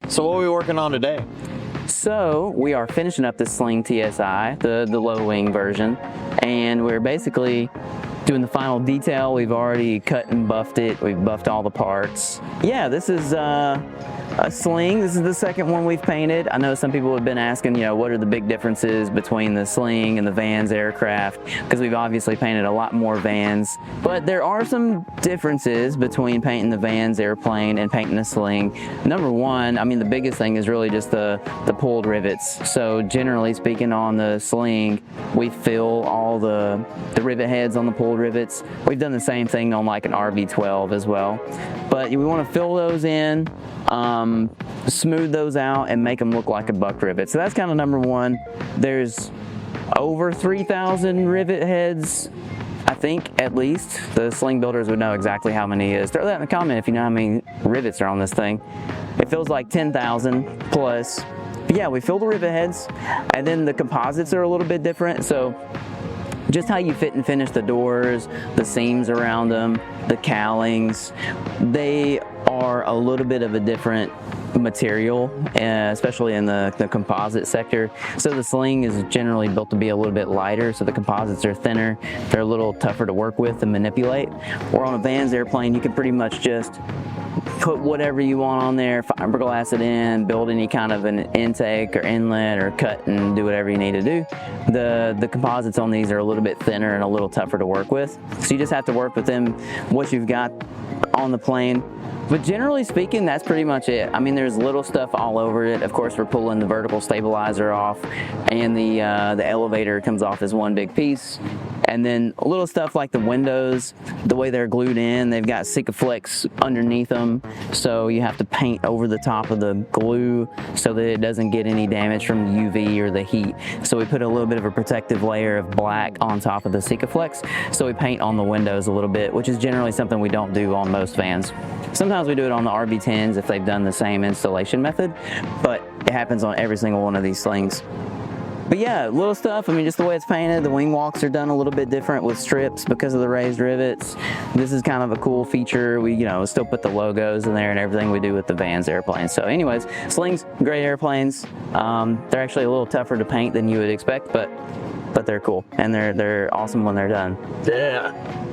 So what are we working on today? So we are finishing up the Sling TSI, the low wing version, and we're basically doing the final detail. We've already cut and buffed it. We've buffed all the parts. Yeah, this is a Sling. This is the second one we've painted. I know some people have been asking, you know, what are the big differences between the Sling and the Vans aircraft, because we've obviously painted a lot more Vans, but there are some differences between painting the Vans airplane and painting the Sling. Number one, I mean, the biggest thing is really just the pulled rivets. So generally speaking, on the Sling, we fill all the rivet heads on the pulled rivets. We've done the same thing on like an RV12 as well, but we want to fill those in, smooth those out, and make them look like a buck rivet. So that's kind of number one. There's over 3,000 rivet heads, I think, at least. The Sling builders would know exactly how many it is. Throw that in the comment if you know how many rivets are on this thing. It feels like 10,000 plus. But yeah, we fill the rivet heads, and then the composites are a little bit different. So just how you fit and finish the doors, the seams around them, the cowlings, they are a little bit of a different material, especially in the composite sector. So the Sling is generally built to be a little bit lighter, so the composites are thinner. They're a little tougher to work with and manipulate. Or on a Vans airplane, you can pretty much just put whatever you want on there, fiberglass it in, build any kind of an intake or inlet, or cut and do whatever you need to do. The composites on these are a little bit thinner and a little tougher to work with. So you just have to work with them, what you've got on the plane. But generally speaking, that's pretty much it. I mean, there's little stuff all over it. Of course, we're pulling the vertical stabilizer off, and the elevator comes off as one big piece. And then a little stuff like the windows, the way they're glued in, they've got Sikaflex underneath them, so you have to paint over the top of the glue so that it doesn't get any damage from the UV or the heat. So we put a little bit of a protective layer of black on top of the Sikaflex, so we paint on the windows a little bit, which is generally something we don't do on most Vans. Sometimes we do it on the RB10s if they've done the same installation method, but it happens on every single one of these Slings. But yeah, little stuff. I mean, just the way it's painted. The wing walks are done a little bit different with strips because of the raised rivets. This is kind of a cool feature. We, still put the logos in there and everything we do with the Vans airplanes. So anyways, Slings, great airplanes. They're actually a little tougher to paint than you would expect, but they're cool, and they're awesome when they're done. Yeah.